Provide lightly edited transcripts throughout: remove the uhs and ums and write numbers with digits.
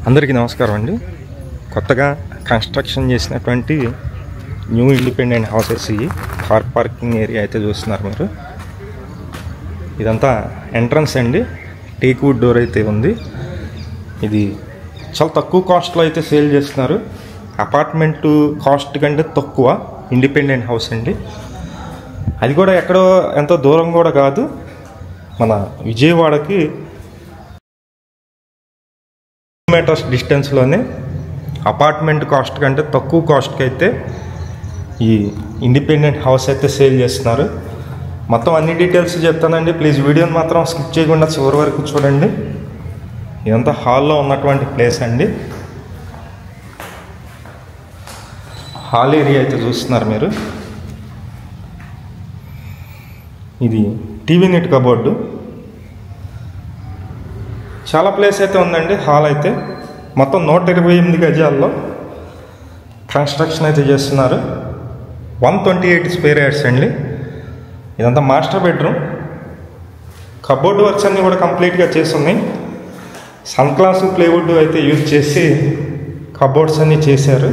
అందరికీ నమస్కారం అండి. కొత్తగా కన్స్ట్రక్షన్ చేసినటువంటి న్యూ ఇండిపెండెంట్ హౌసెస్ ఈ కార్ పార్కింగ్ ఏరియా అయితే చూస్తున్నారు మీరు. ఇదంతా ఎంట్రన్స్ అండి. టేక్ వుడ్ డోర్ అయితే ఉంది. ఇది చాలా తక్కువ కాస్ట్లో అయితే సేల్ చేస్తున్నారు. అపార్ట్మెంట్ కాస్ట్ కంటే తక్కువ ఇండిపెండెంట్ హౌస్ అండి. అది కూడా ఎక్కడో ఎంతో దూరం కూడా కాదు, మన విజయవాడకి మీటర్స్ డిస్టెన్స్లోనే అపార్ట్మెంట్ కాస్ట్ కంటే తక్కువ కాస్ట్కి అయితే ఈ ఇండిపెండెంట్ హౌస్ అయితే సేల్ చేస్తున్నారు. మొత్తం అన్ని డీటెయిల్స్ చెప్తానండి. ప్లీజ్ వీడియోని మాత్రం స్కిప్ చేయకుండా చివరి వరకు చూడండి. ఇదంతా హాల్లో ఉన్నటువంటి ప్లేస్ అండి. హాల్ ఏరియా అయితే చూస్తున్నారు మీరు. ఇది టీవీ నెట్ కబోర్డు. చాలా ప్లేస్ అయితే ఉందండి. హాల్ అయితే మొత్తం 128 గజాల్లో కన్స్ట్రక్షన్ అయితే చేస్తున్నారు. 128 స్క్వేర్ యార్డ్స్ అండి. ఇదంతా మాస్టర్ బెడ్రూమ్. కబోర్డ్ వర్క్స్ అన్నీ కూడా కంప్లీట్గా చేస్తున్నాయి. సన్ గ్లాస్ ప్లేవుడ్ అయితే యూజ్ చేసి కబోర్డ్స్ అన్నీ చేశారు.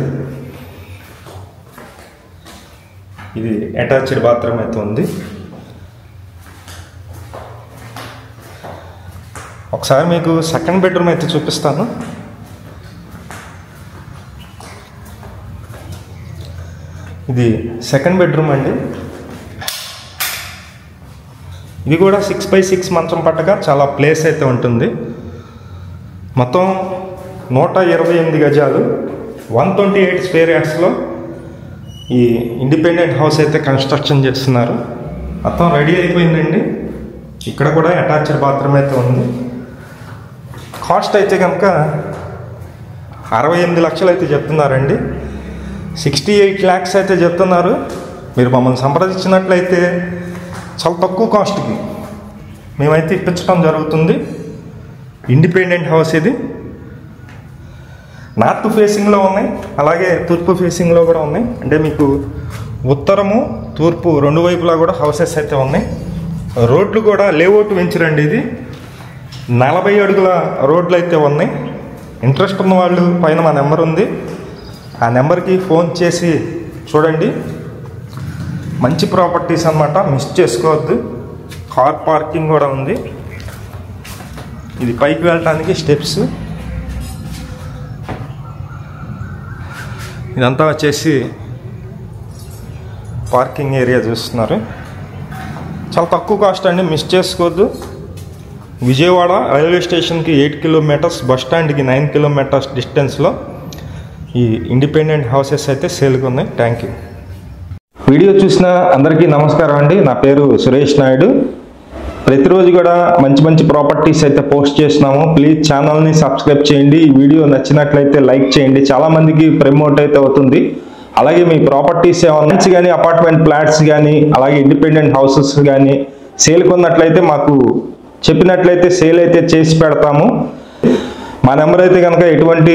ఇది అటాచ్డ్ బాత్రూమ్ అయితే ఉంది. ఒకసారి మీకు సెకండ్ బెడ్రూమ్ అయితే చూపిస్తాను. ఇది సెకండ్ బెడ్రూమ్ అండి. ఇది కూడా 6x6 మంచం పట్టగా చాలా ప్లేస్ అయితే ఉంటుంది. మొత్తం 128 గజాలు 128 స్క్వేర్ యార్డ్స్లో ఈ ఇండిపెండెంట్ హౌస్ అయితే కన్స్ట్రక్షన్ చేస్తున్నారు. మొత్తం రెడీ అయిపోయిందండి. ఇక్కడ కూడా అటాచ్డ్ బాత్రూమ్ అయితే ఉంది. కాస్ట్ అయితే కనుక 68 లక్షలు అయితే చెప్తున్నారండి. 68 lakhs అయితే చెప్తున్నారు. మీరు మమ్మల్ని సంప్రదించినట్లయితే చాలా తక్కువ కాస్ట్కి మేమైతే ఇప్పించడం జరుగుతుంది. ఇండిపెండెంట్ హౌస్ ఇది. నార్త్ ఫేసింగ్లో ఉన్నాయి, అలాగే తూర్పు ఫేసింగ్లో కూడా ఉన్నాయి. అంటే మీకు ఉత్తరము తూర్పు రెండు వైపులా కూడా హౌసెస్ అయితే ఉన్నాయి. రోడ్లు కూడా లేఅవుట్ వెంచరండి. ఇది 40 అడుగుల రోడ్లు అయితే ఉన్నాయి. ఇంట్రెస్ట్ ఉన్న వాళ్ళు పైన మా నెంబర్ ఉంది, ఆ నెంబర్కి ఫోన్ చేసి చూడండి. మంచి ప్రాపర్టీస్ అన్నమాట, మిస్ చేసుకోవద్దు. కార్ పార్కింగ్ కూడా ఉంది. ఇది పైకి వెళ్ళటానికి స్టెప్స్. ఇదంతా వచ్చేసి పార్కింగ్ ఏరియా చూస్తున్నారు. చాలా తక్కువ కాస్ట్ అండి, మిస్ చేసుకోవద్దు. విజయవాడ రైల్వే స్టేషన్కి 8 కిలోమీటర్స్, బస్ స్టాండ్కి 9 కిలోమీటర్స్ డిస్టెన్స్లో ఈ ఇండిపెండెంట్ హౌసెస్ అయితే సేల్గా ఉన్నాయి. Thank you. వీడియో చూసిన అందరికీ నమస్కారం అండి. నా పేరు సురేష్ నాయుడు. ప్రతిరోజు కూడా మంచి మంచి ప్రాపర్టీస్ అయితే పోస్ట్ చేస్తున్నాము. ప్లీజ్ ఛానల్ని సబ్స్క్రైబ్ చేయండి. ఈ వీడియో నచ్చినట్లయితే లైక్ చేయండి. చాలామందికి ప్రమోట్ అయితే అవుతుంది. అలాగే మీ ప్రాపర్టీస్ ఏమన్నా కానీ అపార్ట్మెంట్ ఫ్లాట్స్ కానీ అలాగే ఇండిపెండెంట్ హౌసెస్ కానీ సేల్ కొన్నట్లయితే మాకు చెప్పినట్లయితే సేల్ అయితే చేసి పెడతాము. మా నెంబర్ అయితే కనుక ఎటువంటి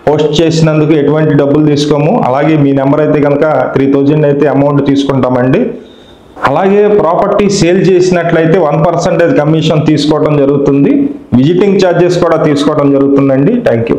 పోస్ట్ చేసినందుకు ఎటువంటి డబ్బులు తీసుకోము. అలాగే మీ నెంబర్ అయితే కనుక 3000 అయితే అమౌంట్ తీసుకుంటామండి. అలాగే ప్రాపర్టీ సేల్ చేసినట్లయితే 1% కమిషన్ తీసుకోవడం జరుగుతుంది. విజిటింగ్ ఛార్జెస్ కూడా తీసుకోవడం జరుగుతుందండి. Thank you.